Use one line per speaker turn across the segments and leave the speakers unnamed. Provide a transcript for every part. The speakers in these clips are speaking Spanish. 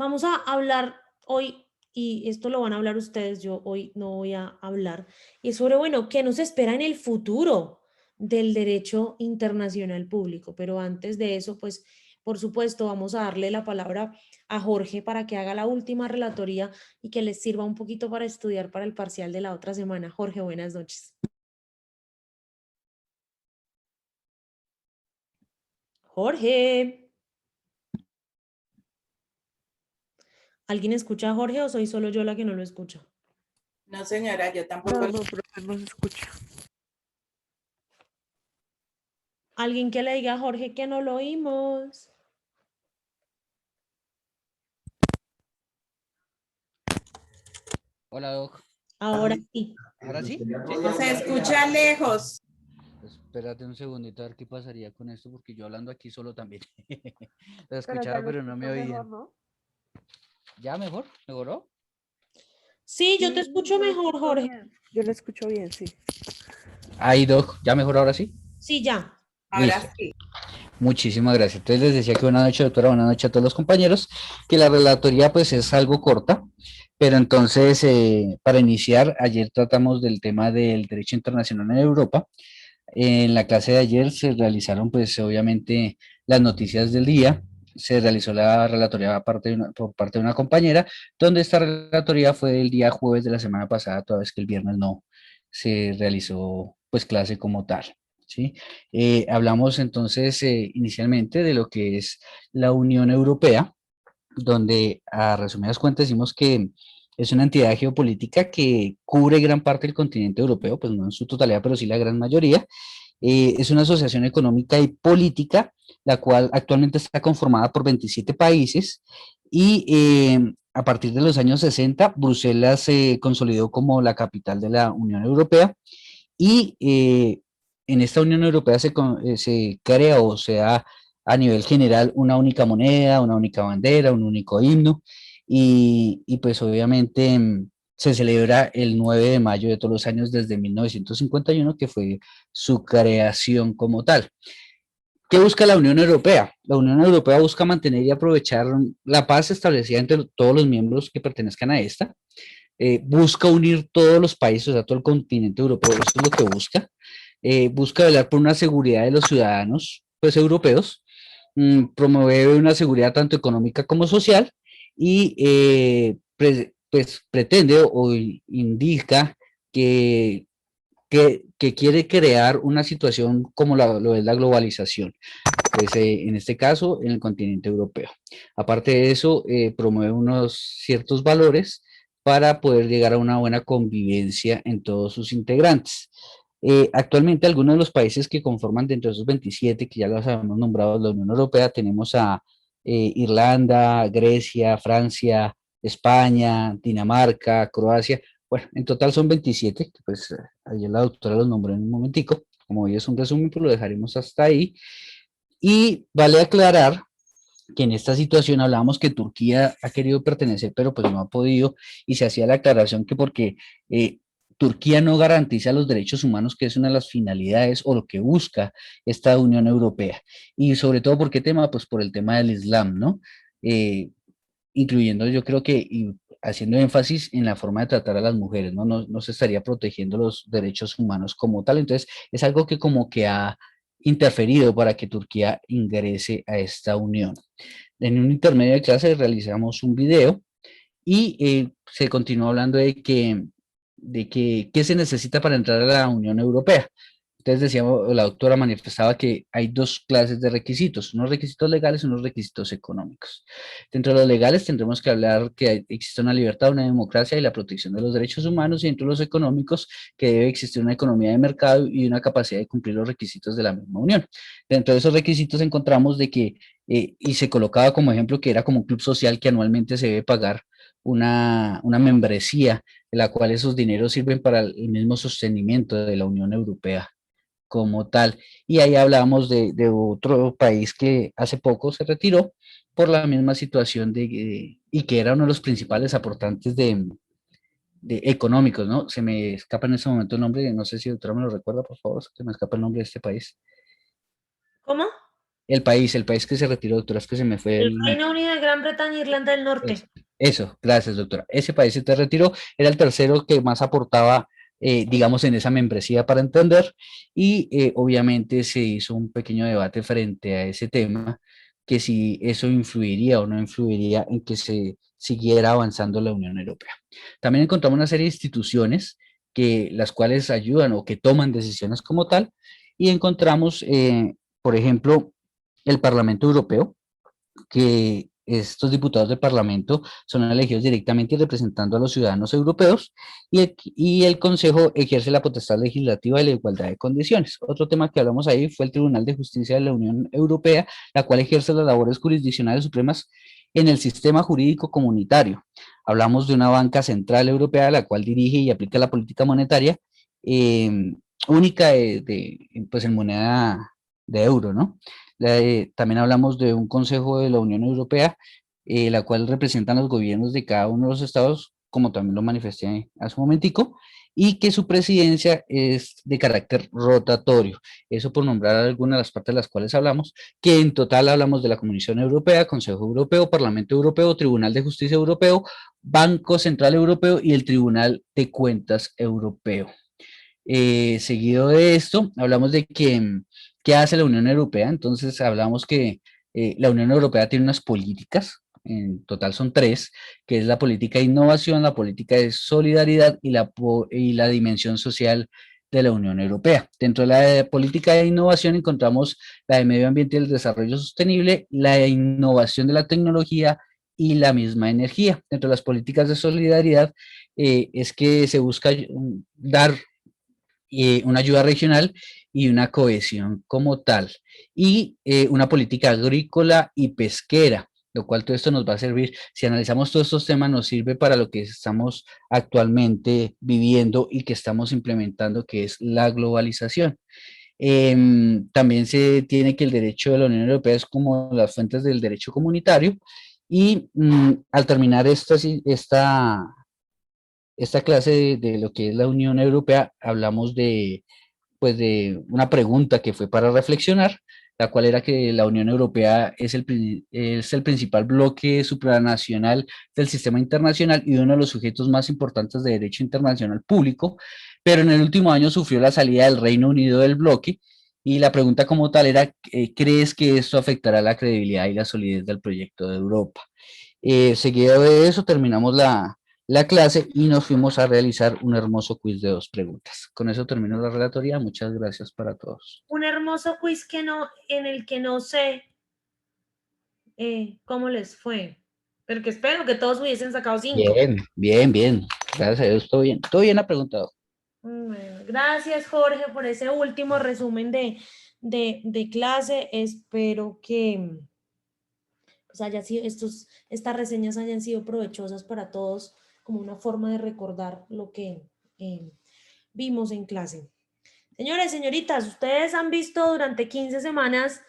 Vamos a hablar hoy, y esto lo van a hablar ustedes, yo hoy no voy a hablar, y es sobre, bueno, qué nos espera en el futuro del derecho internacional público. Pero antes de eso, pues, por supuesto, vamos a darle la palabra a Jorge para que haga la última relatoría y que les sirva un poquito para estudiar para el parcial de la otra semana. Jorge, buenas noches. Jorge, ¿alguien escucha a Jorge o soy solo yo la que no lo escucha?
No, señora, yo tampoco.
No, profe, no se escucha.
Alguien que le diga a Jorge que no lo oímos.
Hola, Doc.
Ahora sí.
¿Ahora sí? ¿Sí?
Se escucha lejos.
Espérate un segundito a ver qué pasaría con esto, porque yo hablando aquí solo también. Lo
Pero ya
escuchaba,
lo
pero no me
escucho
oían.
mejor, ¿no?
¿Ya mejor? ¿Mejoró?
Sí, yo te escucho
Yo lo
mejor,
escucho
Jorge.
bien. Yo lo escucho bien, sí.
Ahí, Doc. ¿Ya mejor ahora sí?
Sí, ya.
Listo.
Ahora sí.
Muchísimas gracias. Entonces les decía que buenas noches, doctora, buenas noches a todos los compañeros, que la relatoría pues es algo corta, pero entonces para iniciar, ayer tratamos del tema del derecho internacional en Europa. En la clase de ayer se realizaron, pues, obviamente, las noticias del día. Se realizó la relatoría por parte de una compañera, donde esta relatoría fue el día jueves de la semana pasada, toda vez que el viernes no se realizó, pues, clase como tal. ¿Sí? Hablamos entonces inicialmente de lo que es la Unión Europea, donde a resumidas cuentas decimos que es una entidad geopolítica que cubre gran parte del continente europeo, pues no en su totalidad, pero sí la gran mayoría. Es una asociación económica y política, la cual actualmente está conformada por 27 países y a partir de los años 60, Bruselas se consolidó como la capital de la Unión Europea y en esta Unión Europea se crea o se da a nivel general una única moneda, una única bandera, un único himno y pues obviamente se celebra el 9 de mayo de todos los años desde 1951, que fue su creación como tal. ¿Qué busca la Unión Europea? La Unión Europea busca mantener y aprovechar la paz establecida entre todos los miembros que pertenezcan a esta. Busca unir todos los países, o sea, todo el continente europeo, esto es lo que busca. Busca velar por una seguridad de los ciudadanos, pues, europeos, promueve una seguridad tanto económica como social y pues pretende o indica que que quiere crear una situación como lo es la globalización, pues en este caso en el continente europeo. Aparte de eso, promueve unos ciertos valores para poder llegar a una buena convivencia en todos sus integrantes. Actualmente algunos de los países que conforman dentro de esos 27, que ya los habíamos nombrado la Unión Europea, tenemos a Irlanda, Grecia, Francia, España, Dinamarca, Croacia. Bueno, en total son 27, que pues ayer la doctora los nombró en un momentico. Como hoy es un resumen, pues lo dejaremos hasta ahí. Y vale aclarar que en esta situación hablábamos que Turquía ha querido pertenecer, pero pues no ha podido, y se hacía la aclaración que porque Turquía no garantiza los derechos humanos, que es una de las finalidades o lo que busca esta Unión Europea. Y sobre todo, ¿por qué tema? Pues por el tema del Islam, ¿no? Incluyendo, yo creo que y haciendo énfasis en la forma de tratar a las mujeres, ¿no? No se estaría protegiendo los derechos humanos como tal. Entonces, es algo que como que ha interferido para que Turquía ingrese a esta unión. En un intermedio de clase realizamos un video y se continuó hablando de que qué se necesita para entrar a la Unión Europea. Entonces decíamos, la doctora manifestaba que hay dos clases de requisitos, unos requisitos legales y unos requisitos económicos. Dentro de los legales tendremos que hablar que existe una libertad, una democracia y la protección de los derechos humanos, y dentro de los económicos que debe existir una economía de mercado y una capacidad de cumplir los requisitos de la misma unión. Dentro de esos requisitos encontramos de que, y se colocaba como ejemplo que era como un club social que anualmente se debe pagar una membresía, de la cual esos dineros sirven para el mismo sostenimiento de la Unión Europea como tal. Y ahí hablamos de otro país que hace poco se retiró por la misma situación y que era uno de los principales aportantes de económicos, ¿no? Se me escapa en ese momento el nombre, no sé si el doctor me lo recuerda, por favor, se me escapa el nombre de este país.
¿Cómo?
el país que se retiró, doctora, es que se me fue
El
el nombre.
Reino Unido, Gran Bretaña, Irlanda del
Eso,
Norte.
eso, gracias, doctora. Ese país se retiró, era el tercero que más aportaba, digamos, en esa membresía para entender, y obviamente se hizo un pequeño debate frente a ese tema, que si eso influiría o no influiría en que se siguiera avanzando la Unión Europea. También encontramos una serie de instituciones que las cuales ayudan o que toman decisiones como tal, y encontramos, por ejemplo, el Parlamento Europeo, que estos diputados del Parlamento son elegidos directamente representando a los ciudadanos europeos, y el Consejo ejerce la potestad legislativa y la igualdad de condiciones. Otro tema que hablamos ahí fue el Tribunal de Justicia de la Unión Europea, la cual ejerce las labores jurisdiccionales supremas en el sistema jurídico comunitario. Hablamos de una banca central europea, la cual dirige y aplica la política monetaria eh, única pues en moneda de euro, ¿no? También hablamos de un Consejo de la Unión Europea, la cual representan los gobiernos de cada uno de los estados, como también lo manifesté hace un momentico, y que su presidencia es de carácter rotatorio. Eso por nombrar algunas de las partes de las cuales hablamos, que en total hablamos de la Comisión Europea, Consejo Europeo, Parlamento Europeo, Tribunal de Justicia Europeo, Banco Central Europeo y el Tribunal de Cuentas Europeo. Seguido de esto, hablamos de que, qué hace la Unión Europea. Entonces hablamos que la Unión Europea tiene unas políticas, en total son tres, que es la política de innovación, la política de solidaridad y la dimensión social de la Unión Europea. Dentro de la política de innovación encontramos la de medio ambiente y el desarrollo sostenible, la innovación de la tecnología y la misma energía. Dentro de las políticas de solidaridad es que se busca dar una ayuda regional y una cohesión como tal, y una política agrícola y pesquera, lo cual todo esto nos va a servir, si analizamos todos estos temas, nos sirve para lo que estamos actualmente viviendo y que estamos implementando, que es la globalización. También se tiene que el derecho de la Unión Europea es como las fuentes del derecho comunitario, y al terminar esta clase de lo que es la Unión Europea, hablamos pues de una pregunta que fue para reflexionar, la cual era que la Unión Europea es el principal bloque supranacional del sistema internacional y uno de los sujetos más importantes de derecho internacional público, pero en el último año sufrió la salida del Reino Unido del bloque, y la pregunta como tal era, ¿crees que esto afectará la credibilidad y la solidez del proyecto de Europa? Seguido de eso terminamos la clase y nos fuimos a realizar un hermoso quiz de 2 preguntas. Con eso termino la relatoría. Muchas gracias para todos.
Un hermoso quiz en el que no sé cómo les fue, pero que espero que todos hubiesen sacado 5.
Bien, bien, bien. Gracias a Dios, todo bien. Todo bien ha preguntado.
Bueno, gracias, Jorge, por ese último resumen de clase. Espero que pues, estas reseñas hayan sido provechosas para todos, como una forma de recordar lo que vimos en clase. Señores, señoritas, ustedes han visto durante 15 semanas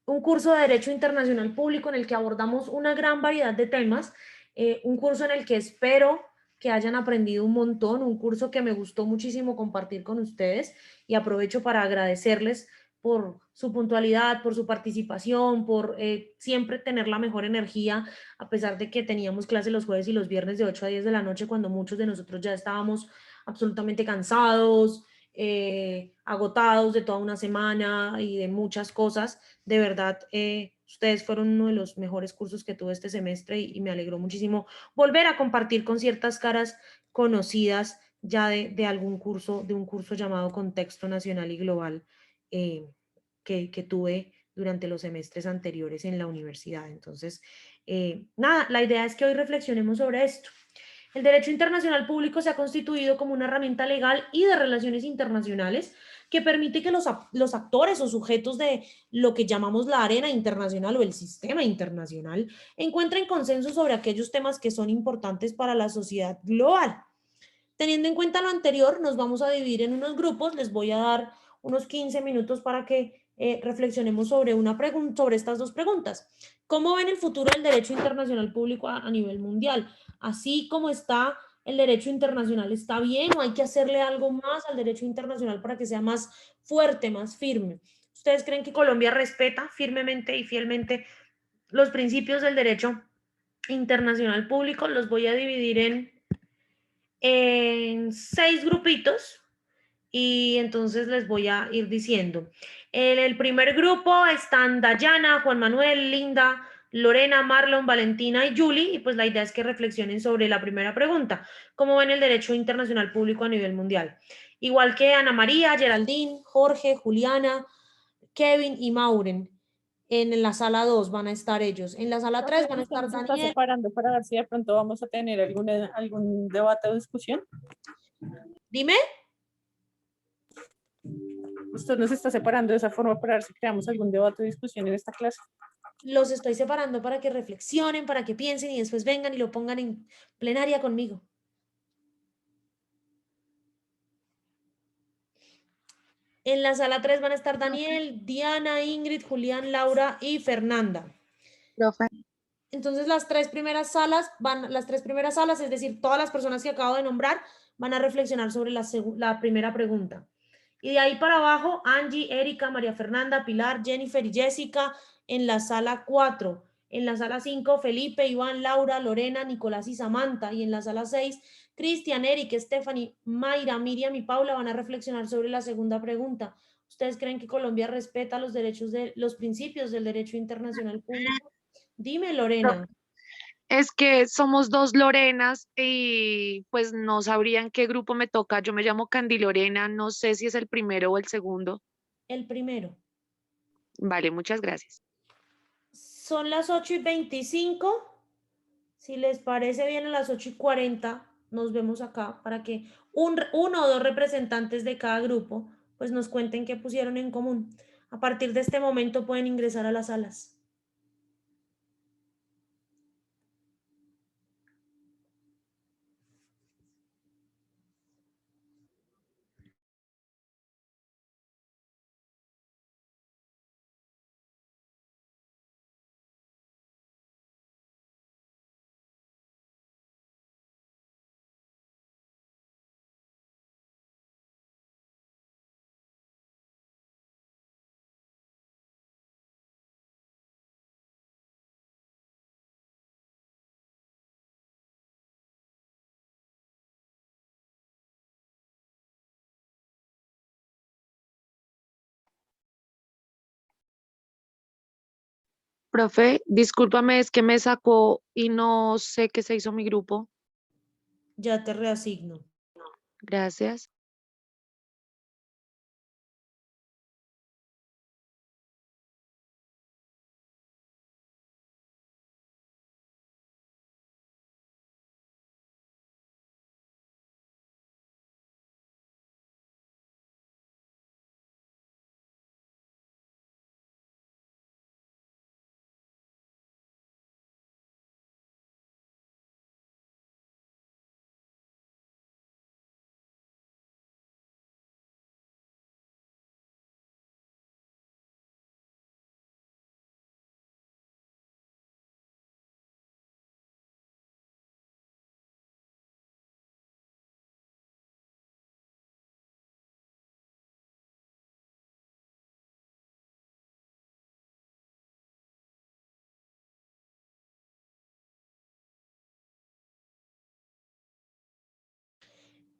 un curso de Derecho Internacional Público en el que abordamos una gran variedad de temas, un curso en el que espero que hayan aprendido un montón, un curso que me gustó muchísimo compartir con ustedes, y aprovecho para agradecerles por su puntualidad, por su participación, por siempre tener la mejor energía, a pesar de que teníamos clase los jueves y los viernes de 8 a 10 de la noche, cuando muchos de nosotros ya estábamos absolutamente cansados, agotados de toda una semana y de muchas cosas. De verdad, ustedes fueron uno de los mejores cursos que tuve este semestre, y me alegró muchísimo volver a compartir con ciertas caras conocidas ya de algún curso, de un curso llamado Contexto Nacional y Global que tuve durante los semestres anteriores en la universidad. Entonces, nada, la idea es que hoy reflexionemos sobre esto. El derecho internacional público se ha constituido como una herramienta legal y de relaciones internacionales que permite que los actores o sujetos de lo que llamamos la arena internacional o el sistema internacional encuentren consenso sobre aquellos temas que son importantes para la sociedad global. Teniendo en cuenta lo anterior, nos vamos a dividir en unos grupos. Les voy a dar unos 15 minutos para que reflexionemos sobre sobre estas 2 preguntas. ¿Cómo ven el futuro del derecho internacional público a nivel mundial? Así como está el derecho internacional, ¿está bien o hay que hacerle algo más al derecho internacional para que sea más fuerte, más firme? ¿Ustedes creen que Colombia respeta firmemente y fielmente los principios del derecho internacional público? Los voy a dividir en 6 grupitos y entonces les voy a ir diciendo. En el primer grupo están Dayana, Juan Manuel, Linda, Lorena, Marlon, Valentina y Julie, y pues la idea es que reflexionen sobre la primera pregunta: ¿cómo ven el derecho internacional público a nivel mundial? Igual que Ana María, Geraldine, Jorge, Juliana, Kevin y Mauren. En la sala 2 van a estar ellos. En la sala 3 van a estar
¿Se está
Daniel.
separando para ver si de pronto vamos a tener algún debate o discusión?
Dime.
Usted nos está separando de esa forma para ver si creamos algún debate o discusión en esta clase.
Los estoy separando para que reflexionen, para que piensen y después vengan y lo pongan en plenaria conmigo. En la sala 3 van a estar Daniel, Diana, Ingrid, Julián, Laura y Fernanda.
Profe,
Entonces las tres primeras salas, es decir, todas las personas que acabo de nombrar, van a reflexionar sobre la primera pregunta. Y de ahí para abajo, Angie, Erika, María Fernanda, Pilar, Jennifer y Jessica en la sala 4. En la sala 5, Felipe, Iván, Laura, Lorena, Nicolás y Samantha. Y en la sala 6, Cristian, Eric, Stephanie, Mayra, Miriam y Paula van a reflexionar sobre la segunda pregunta. ¿Ustedes creen que Colombia respeta los principios del derecho internacional público? Dime, Lorena.
es que somos dos Lorenas y pues no sabría en qué grupo me toca. Yo me llamo Candy Lorena, no sé si es el primero o el segundo.
El primero.
Vale, muchas gracias.
Son las 8:25. Si les parece bien, a las 8:40 nos vemos acá para que uno o dos representantes de cada grupo pues nos cuenten qué pusieron en común. A partir de este momento pueden ingresar a las salas.
Profe, discúlpame, es que me sacó y no sé qué se hizo mi grupo.
Ya te reasigno.
Gracias.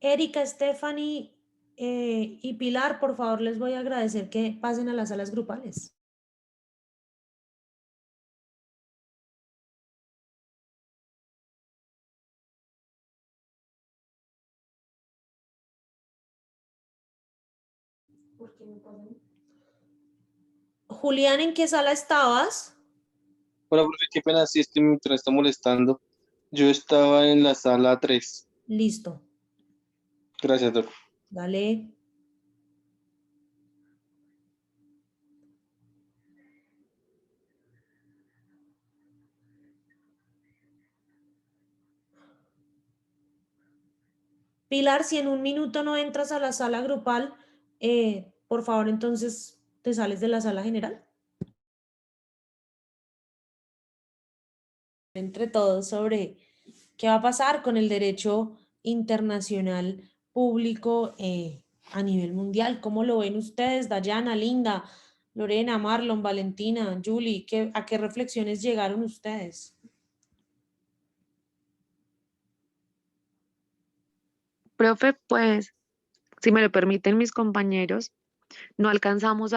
Erika, Stephanie y Pilar, por favor, les voy a agradecer que pasen a las salas grupales. Julián, ¿en qué sala estabas?
Hola, profe, qué pena si este me está molestando. Yo estaba en la sala 3.
Listo.
Gracias, doctor.
Dale. Pilar, si en un minuto no entras a la sala grupal, por favor, entonces te sales de la sala general. Entre todos sobre qué va a pasar con el derecho internacional público a nivel mundial. ¿Cómo lo ven ustedes, Dayana, Linda, Lorena, Marlon, Valentina, Julie, ¿a qué reflexiones llegaron ustedes?
Profe, pues, si me lo permiten mis compañeros, no alcanzamos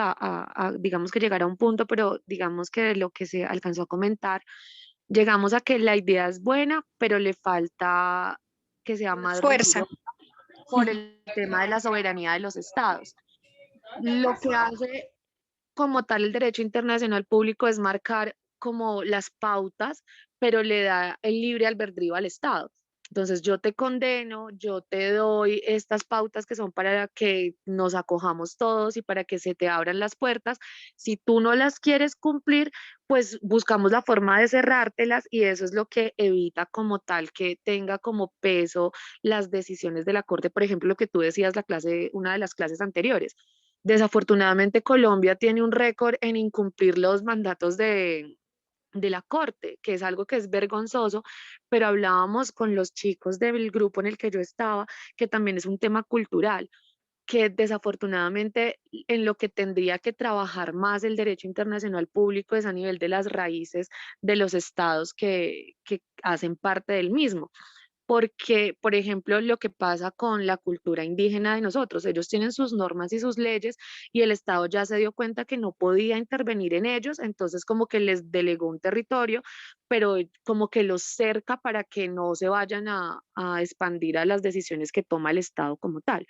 digamos que llegar a un punto, pero digamos que de lo que se alcanzó a comentar, llegamos a que la idea es buena, pero le falta que sea más
Fuerza.
rigurosa por el tema de la soberanía de los estados. Lo que hace como tal el derecho internacional público es marcar como las pautas, pero le da el libre albedrío al Estado. Entonces yo te condeno, yo te doy estas pautas que son para que nos acojamos todos y para que se te abran las puertas. Si tú no las quieres cumplir, pues buscamos la forma de cerrártelas y eso es lo que evita como tal que tenga como peso las decisiones de la Corte. Por ejemplo, lo que tú decías una de las clases anteriores. Desafortunadamente, Colombia tiene un récord en incumplir los mandatos de la Corte, que es algo que es vergonzoso, pero hablábamos con los chicos del grupo en el que yo estaba, que también es un tema cultural, que desafortunadamente en lo que tendría que trabajar más el derecho internacional público es a nivel de las raíces de los estados que hacen parte del mismo. Porque, por ejemplo, lo que pasa con la cultura indígena de nosotros, ellos tienen sus normas y sus leyes y el Estado ya se dio cuenta que no podía intervenir en ellos, entonces como que les delegó un territorio, pero como que los cerca para que no se vayan a expandir a las decisiones que toma el Estado como tal,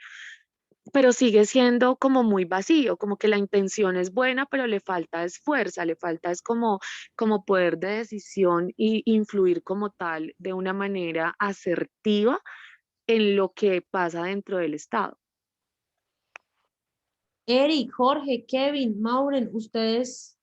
pero sigue siendo como muy vacío, como que la intención es buena, pero le falta es fuerza, le falta es como poder de decisión y influir como tal de una manera asertiva en lo que pasa dentro del Estado.
Eric, Jorge, Kevin, Mauren, ¿ustedes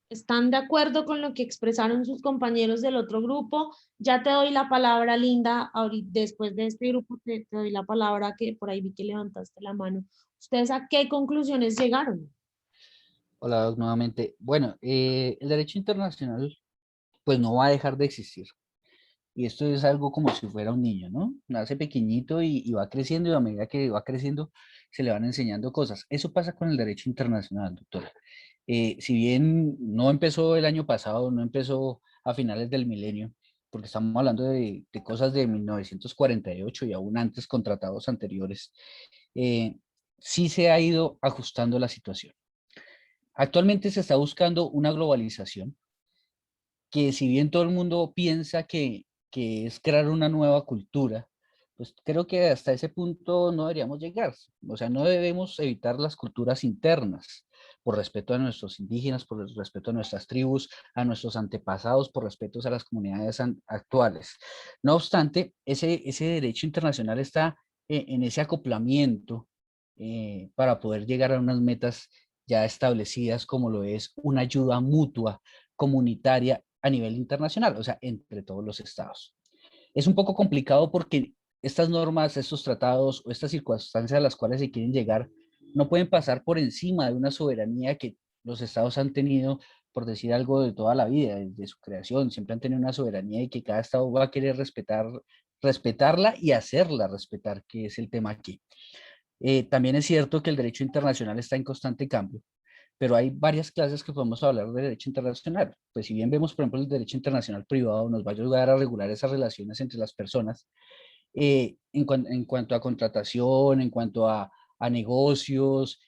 están de acuerdo con lo que expresaron sus compañeros del otro grupo? Ya te doy la palabra, Linda. Ahorita, después de este grupo, te doy la palabra, que por ahí vi que levantaste la mano. ¿Ustedes a qué conclusiones llegaron?
Hola, Doc, nuevamente. Bueno, el derecho internacional pues no va a dejar de existir. Y esto es algo como si fuera un niño, ¿no? Nace pequeñito y va creciendo y a medida que va creciendo se le van enseñando cosas. Eso pasa con el derecho internacional, doctora. Si bien no empezó el año pasado, no empezó a finales del milenio, porque estamos hablando de cosas de 1948 y aún antes con tratados anteriores, sí se ha ido ajustando la situación. Actualmente se está buscando una globalización que si bien todo el mundo piensa que es crear una nueva cultura, pues creo que hasta ese punto no deberíamos llegar. O sea, no debemos evitar las culturas internas por respeto a nuestros indígenas, por el respeto a nuestras tribus, a nuestros antepasados, por respeto a las comunidades actuales. No obstante, ese derecho internacional está en ese acoplamiento para poder llegar a unas metas ya establecidas como lo es una ayuda mutua comunitaria a nivel internacional, o sea, entre todos los estados. Es un poco complicado porque estas normas, estos tratados o estas circunstancias a las cuales se quieren llegar no pueden pasar por encima de una soberanía que los estados han tenido, por decir algo, de toda la vida, desde su creación. Siempre han tenido una soberanía y que cada estado va a querer respetarla y hacerla respetar, que es el tema aquí. También es cierto que el derecho internacional está en constante cambio, pero hay varias clases que podemos hablar de derecho internacional. Pues si bien vemos, por ejemplo, el derecho internacional privado nos va a ayudar a regular esas relaciones entre las personas, en cuanto a contratación, en cuanto a negocios,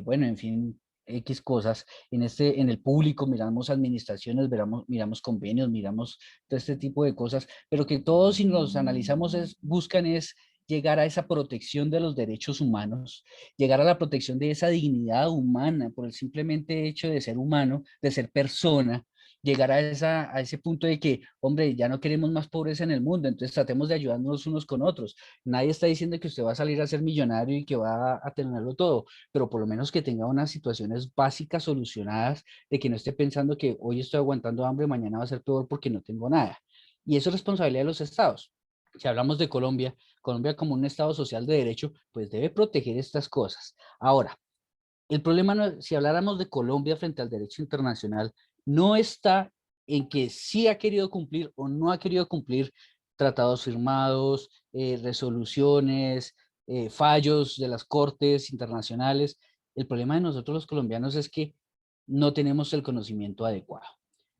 bueno, en fin, X cosas. En el público miramos administraciones, miramos convenios, miramos todo este tipo de cosas, pero que todos, si los analizamos, buscan es llegar a esa protección de los derechos humanos, llegar a la protección de esa dignidad humana por el simplemente hecho de ser humano, de ser persona, llegar a ese punto de que, hombre, ya no queremos más pobreza en el mundo, entonces tratemos de ayudarnos unos con otros. Nadie está diciendo que usted va a salir a ser millonario y que va a tenerlo todo, pero por lo menos que tenga unas situaciones básicas solucionadas, de que no esté pensando que hoy estoy aguantando hambre, mañana va a ser peor porque no tengo nada. Y eso es responsabilidad de los estados. Si hablamos de Colombia, Colombia como un estado social de derecho, pues debe proteger estas cosas. Ahora, el problema, no, si habláramos de Colombia frente al derecho internacional, no está en que sí ha querido cumplir o no ha querido cumplir tratados firmados, resoluciones, fallos de las cortes internacionales. El problema de nosotros los colombianos es que no tenemos el conocimiento adecuado.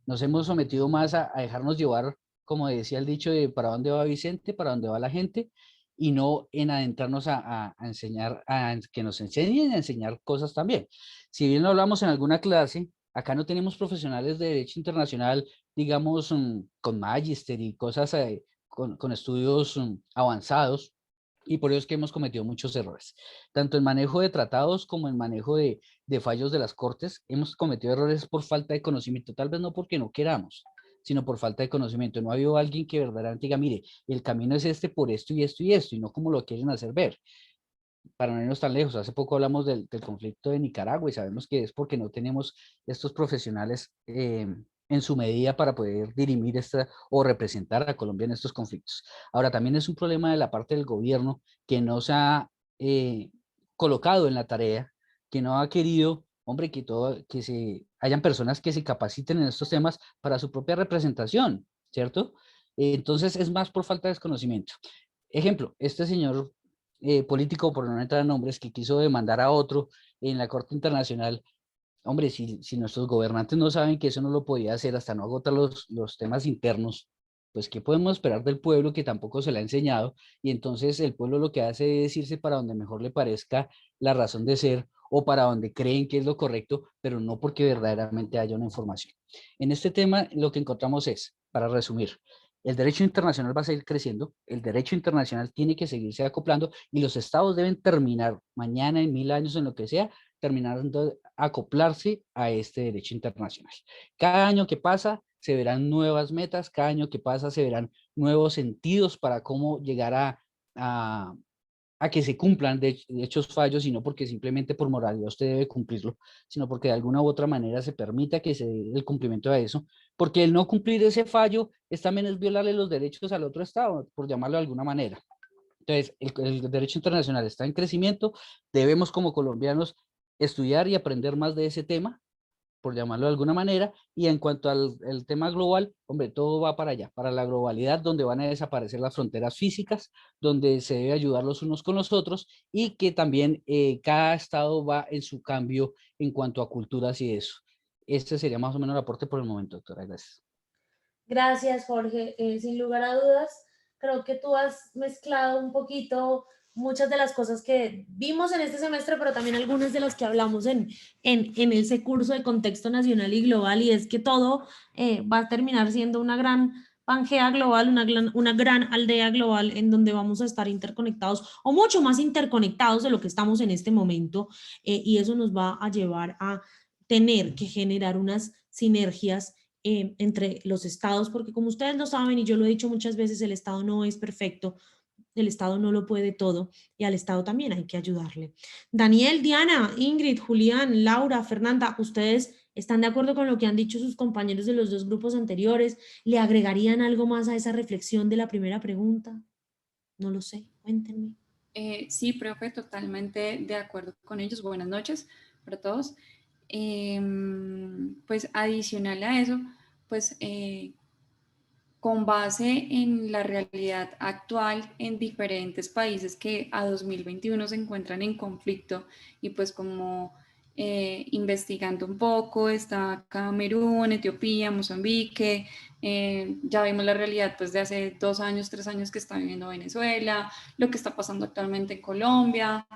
Nos hemos sometido más a dejarnos llevar, como decía el dicho, de para dónde va Vicente, para dónde va la gente, y no en adentrarnos a enseñar, que nos enseñen a enseñar cosas también. Si bien lo hablamos en alguna clase, acá no tenemos profesionales de derecho internacional, digamos, con magíster y cosas, con estudios avanzados, y por eso es que hemos cometido muchos errores. Tanto en manejo de tratados como en manejo de fallos de las cortes, hemos cometido errores por falta de conocimiento, tal vez no porque no queramos, sino por falta de conocimiento. No ha habido alguien que verdaderamente diga, mire, el camino es este por esto y esto y esto, y no como lo quieren hacer ver. Para no irnos tan lejos, hace poco hablamos del conflicto de Nicaragua y sabemos que es porque no tenemos estos profesionales en su medida para poder dirimir o representar a Colombia en estos conflictos. Ahora, también es un problema de la parte del gobierno que no se ha colocado en la tarea, que no ha querido, hombre, que se hayan personas que se capaciten en estos temas para su propia representación, ¿cierto? Entonces es más por falta de desconocimiento. Ejemplo, este señor político, por no entrar en nombres, que quiso demandar a otro en la Corte Internacional. Hombre, si nuestros gobernantes no saben que eso no lo podía hacer hasta no agotar los temas internos, pues ¿qué podemos esperar del pueblo que tampoco se le ha enseñado? Y entonces el pueblo lo que hace es irse para donde mejor le parezca la razón de ser o para donde creen que es lo correcto, pero no porque verdaderamente haya una información. En este tema lo que encontramos es, para resumir, el derecho internacional va a seguir creciendo, el derecho internacional tiene que seguirse acoplando y los estados deben terminar mañana, en 1000 años, en lo que sea, terminando de acoplarse a este derecho internacional. Cada año que pasa se verán nuevas metas, cada año que pasa se verán nuevos sentidos para cómo llegar a que se cumplan de hechos fallos, y no porque simplemente por moralidad usted debe cumplirlo, sino porque de alguna u otra manera se permita que se dé el cumplimiento de eso, porque el no cumplir ese fallo también es violarle los derechos al otro Estado, por llamarlo de alguna manera. Entonces, el derecho internacional está en crecimiento, debemos como colombianos estudiar y aprender más de ese tema, por llamarlo de alguna manera, y en cuanto al tema global, hombre, todo va para allá, para la globalidad, donde van a desaparecer las fronteras físicas, donde se debe ayudar los unos con los otros, y que también cada estado va en su cambio en cuanto a culturas y eso. Este sería más o menos el aporte por el momento, doctora. Gracias.
Gracias, Jorge. Sin lugar a dudas, creo que tú has mezclado un poquito muchas de las cosas que vimos en este semestre, pero también algunas de las que hablamos en ese curso de contexto nacional y global, y es que todo va a terminar siendo una gran Pangea global, una gran aldea global en donde vamos a estar interconectados o mucho más interconectados de lo que estamos en este momento, y eso nos va a llevar a tener que generar unas sinergias entre los estados, porque como ustedes lo saben y yo lo he dicho muchas veces, el estado no es perfecto, el estado no lo puede todo y al estado también hay que ayudarle. Daniel, Diana, Ingrid, Julián, Laura, Fernanda, ¿ustedes están de acuerdo con lo que han dicho sus compañeros de los dos grupos anteriores? ¿Le agregarían algo más a esa reflexión de la primera pregunta? No lo sé, cuéntenme.
Sí, profe, totalmente de acuerdo con ellos. Buenas noches para todos. Pues adicional a eso, pues con base en la realidad actual en diferentes países que a 2021 se encuentran en conflicto, y pues como investigando un poco, está Camerún, Etiopía, Mozambique, ya vimos la realidad pues de hace 2 años, 3 años que está viviendo Venezuela, lo que está pasando actualmente en Colombia,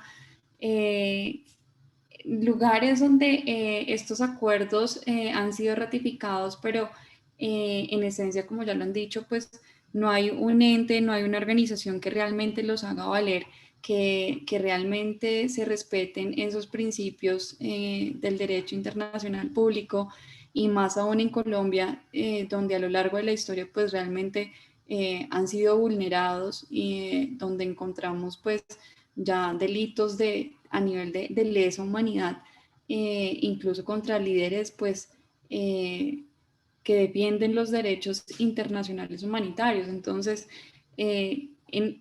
lugares donde estos acuerdos han sido ratificados, pero en esencia, como ya lo han dicho, pues no hay un ente, no hay una organización que realmente los haga valer, que realmente se respeten esos principios del derecho internacional público, y más aún en Colombia, donde a lo largo de la historia pues realmente han sido vulnerados, y donde encontramos pues ya delitos a nivel de lesa humanidad, incluso contra líderes pues que defienden los derechos internacionales humanitarios. Entonces,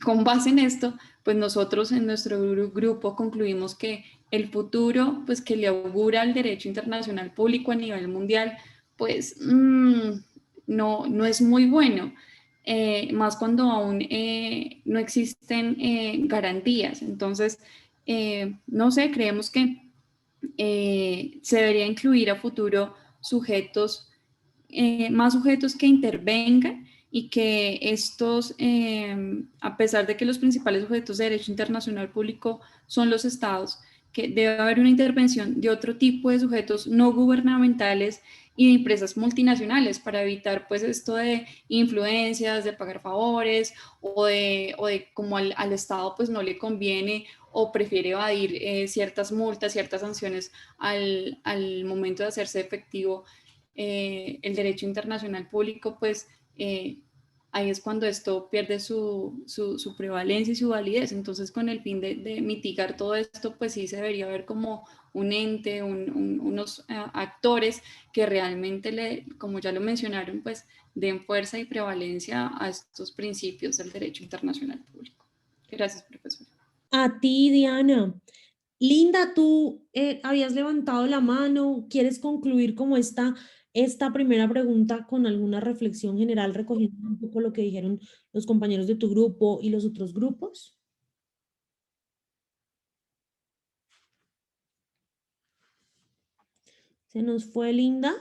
con base en esto, pues nosotros en nuestro grupo concluimos que el futuro pues que le augura al derecho internacional público a nivel mundial pues no es muy bueno. Más cuando aún no existen garantías. Entonces, no sé, creemos que se debería incluir a futuro sujetos, más sujetos que intervengan y que estos, a pesar de que los principales sujetos de derecho internacional público son los estados, que debe haber una intervención de otro tipo de sujetos no gubernamentales y de empresas multinacionales para evitar pues esto de influencias, de pagar favores o de como al Estado pues no le conviene o prefiere evadir ciertas multas, ciertas sanciones al momento de hacerse efectivo el derecho internacional público, pues ahí es cuando esto pierde su prevalencia y su validez. Entonces, con el fin de mitigar todo esto, pues sí se debería ver como un ente, unos actores que realmente, como ya lo mencionaron, pues den fuerza y prevalencia a estos principios del derecho internacional público. Gracias, profesora.
A ti, Diana. Linda, tú habías levantado la mano. ¿Quieres concluir como esta primera pregunta con alguna reflexión general, recogiendo un poco lo que dijeron los compañeros de tu grupo y los otros grupos? ¿Se nos fue Linda?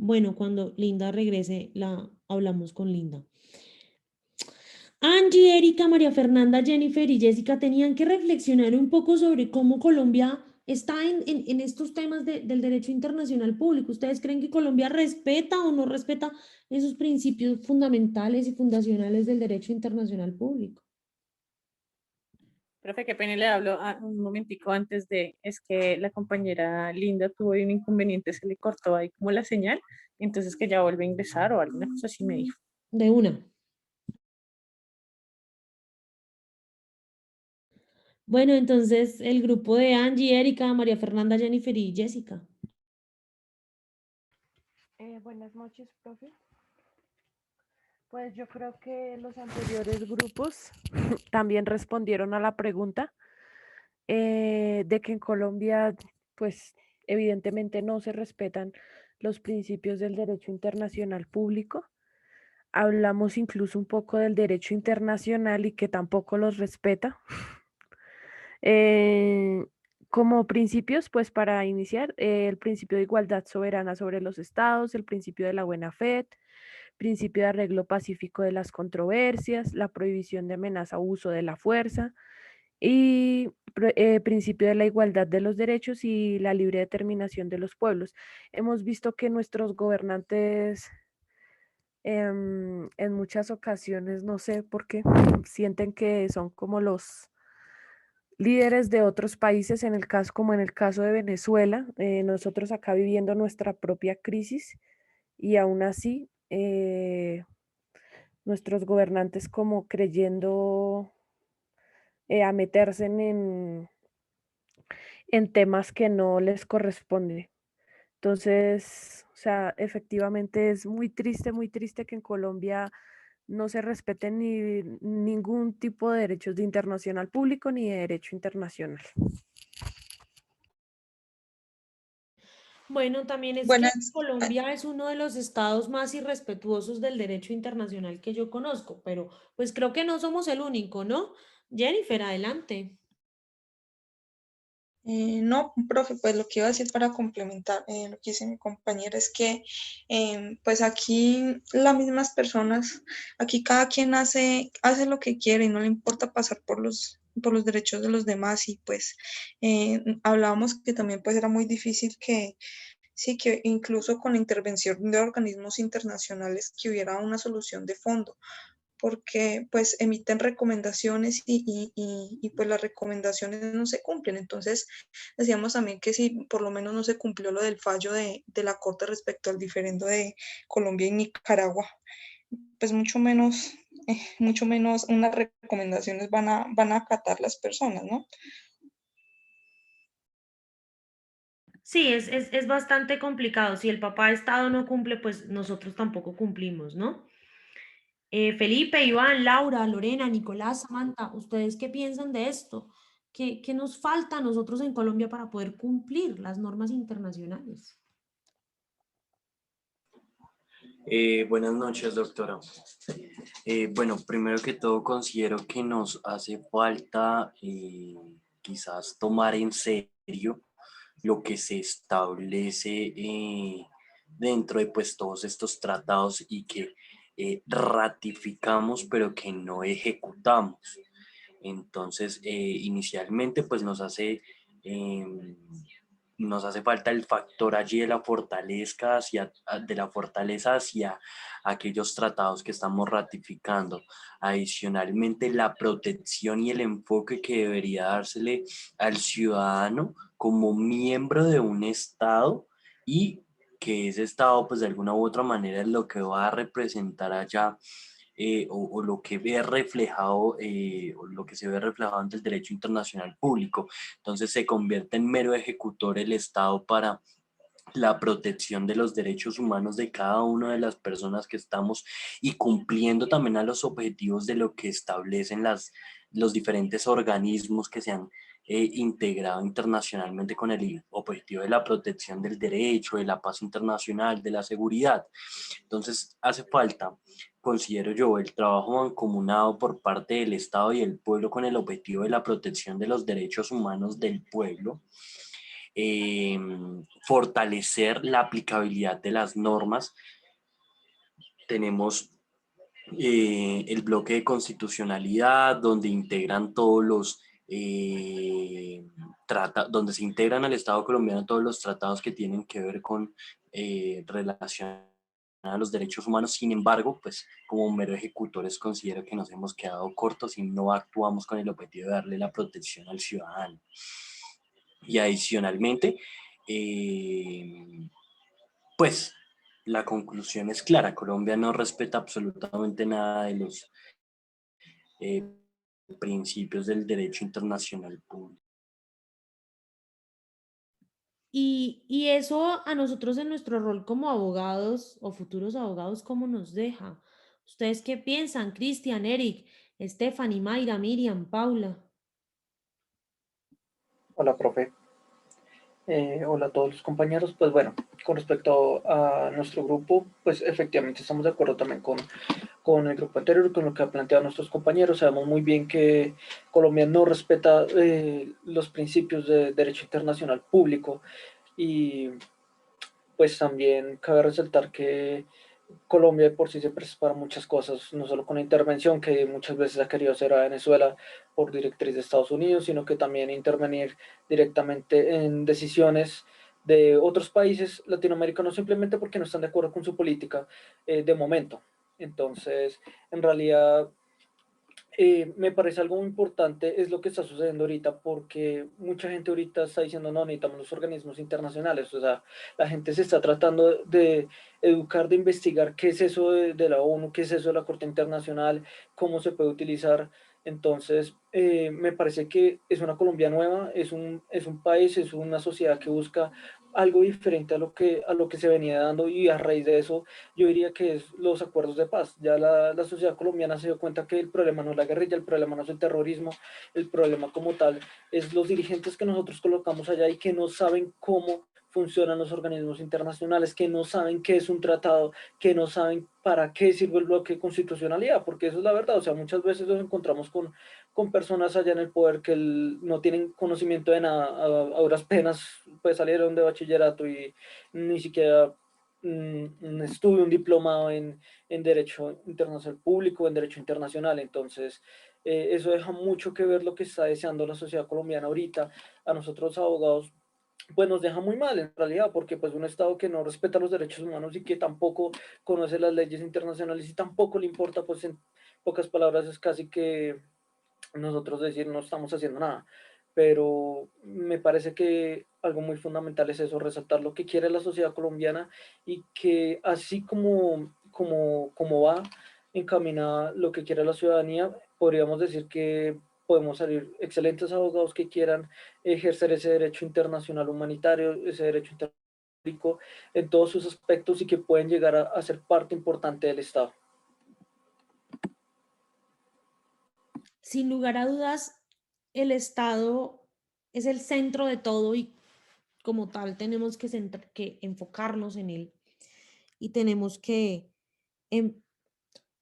Bueno, cuando Linda regrese, hablamos con Linda. Angie, Erika, María Fernanda, Jennifer y Jessica tenían que reflexionar un poco sobre cómo Colombia está en estos temas del derecho internacional público. ¿Ustedes creen que Colombia respeta o no respeta esos principios fundamentales y fundacionales del derecho internacional público?
Profe, qué pena le hablo un momentico antes es que la compañera Linda tuvo un inconveniente, se le cortó ahí como la señal, entonces que ya vuelve a ingresar o alguna cosa así me dijo.
De una. Bueno, entonces el grupo de Angie, Erika, María Fernanda, Jennifer y Jessica.
Buenas noches, profe. Pues yo creo que los anteriores grupos también respondieron a la pregunta de que en Colombia, pues evidentemente no se respetan los principios del derecho internacional público. Hablamos incluso un poco del derecho internacional y que tampoco los respeta. Como principios, pues para iniciar, el principio de igualdad soberana sobre los estados, el principio de la buena fe, principio de arreglo pacífico de las controversias, la prohibición de amenaza o uso de la fuerza y principio de la igualdad de los derechos y la libre determinación de los pueblos. Hemos visto que nuestros gobernantes en muchas ocasiones, no sé por qué, sienten que son como los líderes de otros países, como en el caso de Venezuela, nosotros acá viviendo nuestra propia crisis y aún así nuestros gobernantes como creyendo a meterse en temas que no les corresponde. Entonces, o sea, efectivamente es muy triste que en Colombia no se respete ni ningún tipo de derechos de internacional público ni de derecho internacional.
Bueno, también es que
Buenas,
Colombia es uno de los estados más irrespetuosos del derecho internacional que yo conozco, pero pues creo que no somos el único, ¿no? Jennifer, adelante.
No, profe, pues lo que iba a decir para complementar lo que dice mi compañera es que pues aquí las mismas personas, aquí cada quien hace lo que quiere y no le importa pasar por los derechos de los demás y pues hablábamos que también pues era muy difícil que sí, que incluso con la intervención de organismos internacionales que hubiera una solución de fondo porque pues emiten recomendaciones y pues las recomendaciones no se cumplen. Entonces decíamos también que si por lo menos no se cumplió lo del fallo de la Corte respecto al diferendo de Colombia y Nicaragua, pues mucho menos unas recomendaciones van a acatar las personas, ¿no?
Sí, es bastante complicado. Si el papá de Estado no cumple, pues nosotros tampoco cumplimos, ¿no? Felipe, Iván, Laura, Lorena, Nicolás, Samantha, ¿ustedes qué piensan de esto? ¿Qué nos falta a nosotros en Colombia para poder cumplir las normas internacionales?
Buenas noches, doctora. Bueno, primero que todo considero que nos hace falta quizás tomar en serio lo que se establece dentro de pues todos estos tratados y que ratificamos pero que no ejecutamos. Entonces, inicialmente pues nos hace falta el factor allí de la fortaleza hacia aquellos tratados que estamos ratificando. Adicionalmente, la protección y el enfoque que debería dársele al ciudadano como miembro de un Estado y que ese Estado, pues de alguna u otra manera, es lo que va a representar allá o lo que ve reflejado, o lo que se ve reflejado ante el derecho internacional público. Entonces se convierte en mero ejecutor el Estado para la protección de los derechos humanos de cada una de las personas que estamos y cumpliendo también a los objetivos de lo que establecen los diferentes organismos que se han integrado internacionalmente con el objetivo de la protección del derecho, de la paz internacional, de la seguridad. Entonces hace falta, considero yo, el trabajo mancomunado por parte del Estado y el pueblo con el objetivo de la protección de los derechos humanos del pueblo, fortalecer la aplicabilidad de las normas. Tenemos el bloque de constitucionalidad, donde integran todos los donde se integran al Estado colombiano todos los tratados que tienen que ver con relación a los derechos humanos. Sin embargo, pues como mero ejecutores considero que nos hemos quedado cortos y no actuamos con el objetivo de darle la protección al ciudadano. Y adicionalmente, pues la conclusión es clara: Colombia no respeta absolutamente nada de los principios del derecho internacional público.
Y eso a nosotros en nuestro rol como abogados o futuros abogados, ¿cómo nos deja? ¿Ustedes qué piensan? Cristian, Eric, Stephanie, Mayra, Miriam, Paula.
Hola, profe. Hola a todos los compañeros. Pues bueno, con respecto a nuestro grupo, pues efectivamente estamos de acuerdo también con el grupo anterior y con lo que han planteado nuestros compañeros. Sabemos muy bien que Colombia no respeta los principios de derecho internacional público y pues también cabe resaltar que Colombia de por sí se presta para muchas cosas, no solo con la intervención que muchas veces ha querido hacer a Venezuela por directriz de Estados Unidos, sino que también intervenir directamente en decisiones de otros países latinoamericanos simplemente porque no están de acuerdo con su política de momento. Entonces, en realidad, me parece algo muy importante es lo que está sucediendo ahorita, porque mucha gente ahorita está diciendo, no, necesitamos los organismos internacionales. O sea, la gente se está tratando de educar, de investigar qué es eso de la ONU, qué es eso de la Corte Internacional, cómo se puede utilizar. Entonces, me parece que es una Colombia nueva, es un país, es una sociedad que busca algo diferente a lo que se venía dando, y a raíz de eso yo diría que es los acuerdos de paz. Ya la sociedad colombiana se dio cuenta que el problema no es la guerrilla, el problema no es el terrorismo, el problema como tal es los dirigentes que nosotros colocamos allá y que no saben cómo funcionan los organismos internacionales, que no saben qué es un tratado, que no saben para qué sirve el bloque de constitucionalidad, porque eso es la verdad. O sea, muchas veces nos encontramos con personas allá en el poder que no tienen conocimiento de nada, a duras penas pues salieron de bachillerato y ni siquiera un estudio, un diplomado en Derecho Internacional Público, en Derecho Internacional. Entonces, eso deja mucho que ver lo que está deseando la sociedad colombiana ahorita. A nosotros abogados, pues nos deja muy mal en realidad, porque pues un Estado que no respeta los derechos humanos y que tampoco conoce las leyes internacionales y tampoco le importa, pues en pocas palabras es casi que nosotros decir no estamos haciendo nada. Pero me parece que algo muy fundamental es eso, resaltar lo que quiere la sociedad colombiana y que así como va encaminada lo que quiere la ciudadanía, podríamos decir que podemos salir excelentes abogados que quieran ejercer ese derecho internacional humanitario, ese derecho internacional en todos sus aspectos y que pueden llegar a ser parte importante del Estado.
Sin lugar a dudas, el Estado es el centro de todo y como tal tenemos que enfocarnos en él y tenemos que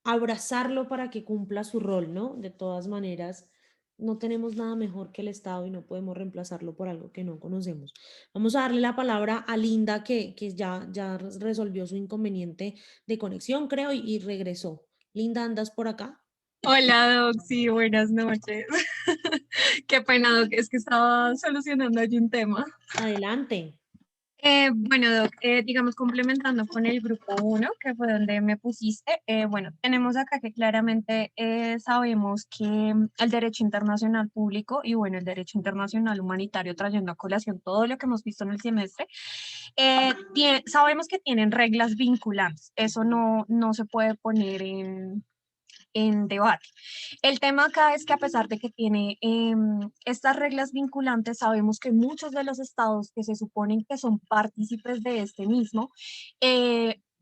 abrazarlo para que cumpla su rol, ¿no? De todas maneras, no tenemos nada mejor que el Estado y no podemos reemplazarlo por algo que no conocemos. Vamos a darle la palabra a Linda, que ya resolvió su inconveniente de conexión, creo, y regresó. Linda, ¿andas por acá?
Hola, Doc. Sí, buenas noches. Qué pena, Doc. Es que estaba solucionando allí un tema.
Adelante.
Bueno, Doc, digamos, complementando con el grupo 1, que fue donde me pusiste, bueno, tenemos acá que claramente sabemos que el derecho internacional público y, bueno, el derecho internacional humanitario, trayendo a colación todo lo que hemos visto en el semestre, sabemos que tienen reglas vinculantes. Eso no se puede poner en debate. El tema acá es que a pesar de que tiene estas reglas vinculantes, sabemos que muchos de los estados que se suponen que son partícipes de este mismo,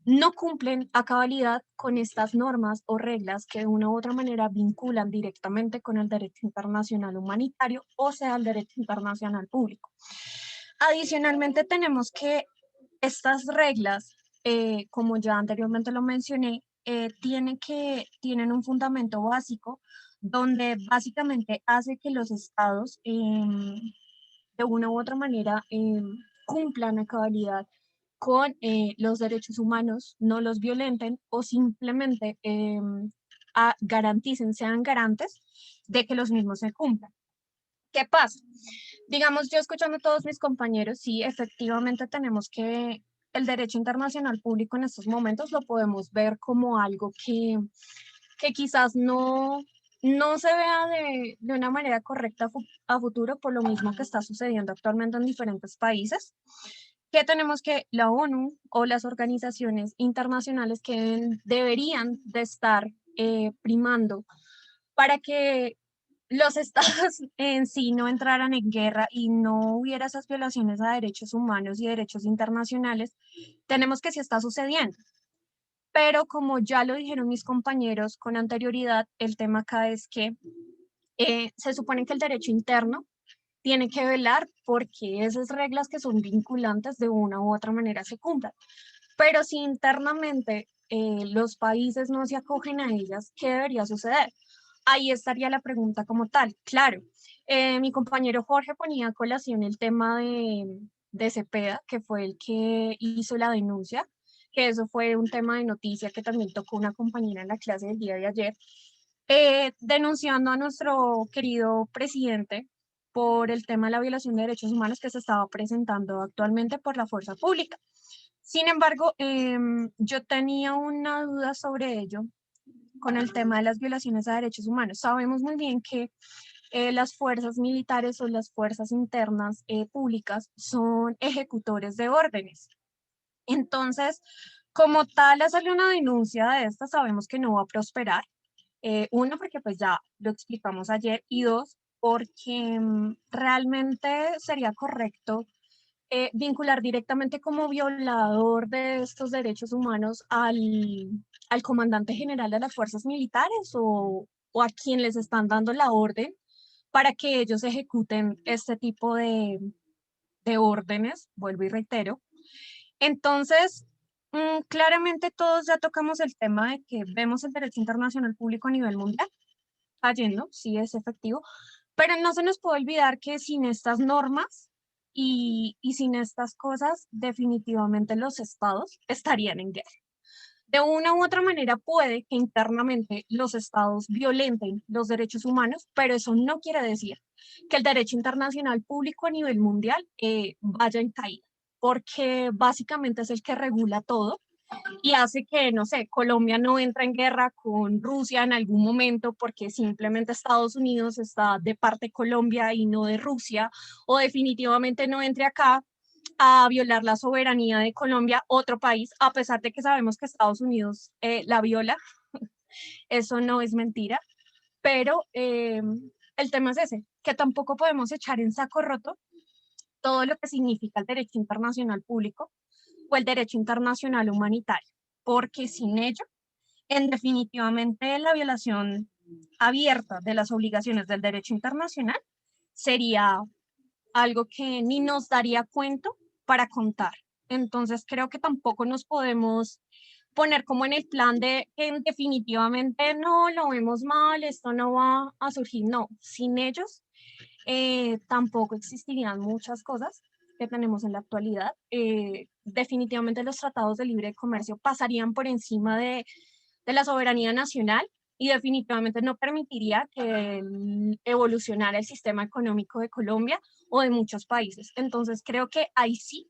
no cumplen a cabalidad con estas normas o reglas que de una u otra manera vinculan directamente con el derecho internacional humanitario, o sea, el derecho internacional público. Adicionalmente, tenemos que estas reglas, como ya anteriormente lo mencioné, tienen un fundamento básico donde básicamente hace que los estados de una u otra manera cumplan a cabalidad con los derechos humanos, no los violenten o simplemente garanticen, sean garantes de que los mismos se cumplan. ¿Qué pasa? Digamos, yo escuchando a todos mis compañeros, sí, efectivamente tenemos que el derecho internacional público en estos momentos lo podemos ver como algo que quizás no se vea de una manera correcta a futuro por lo mismo que está sucediendo actualmente en diferentes países, que tenemos que la ONU o las organizaciones internacionales que deberían de estar primando para que los estados en sí no entraran en guerra y no hubiera esas violaciones a derechos humanos y derechos internacionales, tenemos que sí está sucediendo. Pero como ya lo dijeron mis compañeros con anterioridad, el tema acá es que se supone que el derecho interno tiene que velar porque esas reglas que son vinculantes de una u otra manera se cumplan. Pero si internamente los países no se acogen a ellas, ¿qué debería suceder? Ahí estaría la pregunta como tal. Claro, mi compañero Jorge ponía a colación el tema de Cepeda, que fue el que hizo la denuncia, que eso fue un tema de noticia que también tocó una compañera en la clase del día de ayer, denunciando a nuestro querido presidente por el tema de la violación de derechos humanos que se estaba presentando actualmente por la fuerza pública. Sin embargo, yo tenía una duda sobre ello con el tema de las violaciones a derechos humanos. Sabemos muy bien que las fuerzas militares o las fuerzas internas públicas son ejecutores de órdenes. Entonces, como tal, hacerle una denuncia de esta sabemos que no va a prosperar. Uno, porque pues ya lo explicamos ayer, y dos, porque realmente sería correcto vincular directamente como violador de estos derechos humanos al comandante general de las fuerzas militares o a quien les están dando la orden para que ellos ejecuten este tipo de órdenes, vuelvo y reitero. Entonces, claramente todos ya tocamos el tema de que vemos el derecho internacional público a nivel mundial cayendo, sí es efectivo, pero no se nos puede olvidar que sin estas normas y sin estas cosas, definitivamente los estados estarían en guerra. De una u otra manera puede que internamente los estados violenten los derechos humanos, pero eso no quiere decir que el derecho internacional público a nivel mundial vaya en caída, porque básicamente es el que regula todo y hace que, no sé, Colombia no entre en guerra con Rusia en algún momento porque simplemente Estados Unidos está de parte de Colombia y no de Rusia, o definitivamente no entre acá a violar la soberanía de Colombia, otro país, a pesar de que sabemos que Estados Unidos la viola. Eso no es mentira, pero el tema es ese, que tampoco podemos echar en saco roto todo lo que significa el derecho internacional público o el derecho internacional humanitario, porque sin ello, en definitivamente la violación abierta de las obligaciones del derecho internacional sería algo que ni nos daría cuento para contar. Entonces creo que tampoco nos podemos poner como en el plan de que definitivamente no, lo vemos mal, esto no va a surgir. No, sin ellos tampoco existirían muchas cosas que tenemos en la actualidad. Definitivamente los tratados de libre comercio pasarían por encima de la soberanía nacional y definitivamente no permitiría que evolucionara el sistema económico de Colombia o de muchos países. Entonces creo que ahí sí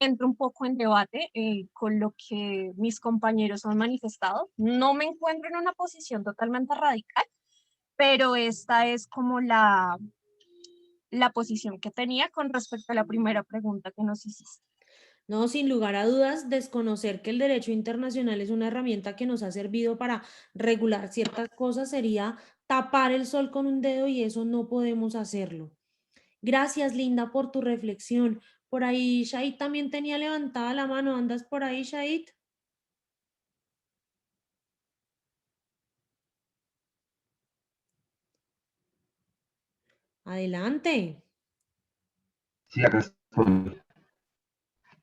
entro un poco en debate con lo que mis compañeros han manifestado. No me encuentro en una posición totalmente radical, pero esta es como la posición que tenía con respecto a la primera pregunta que nos hiciste.
No, sin lugar a dudas, desconocer que el derecho internacional es una herramienta que nos ha servido para regular ciertas cosas sería tapar el sol con un dedo y eso no podemos hacerlo. Gracias, Linda, por tu reflexión. Por ahí, Shahid también tenía levantada la mano. ¿Andas por ahí, Shahid? Adelante.
Sí, acá estoy.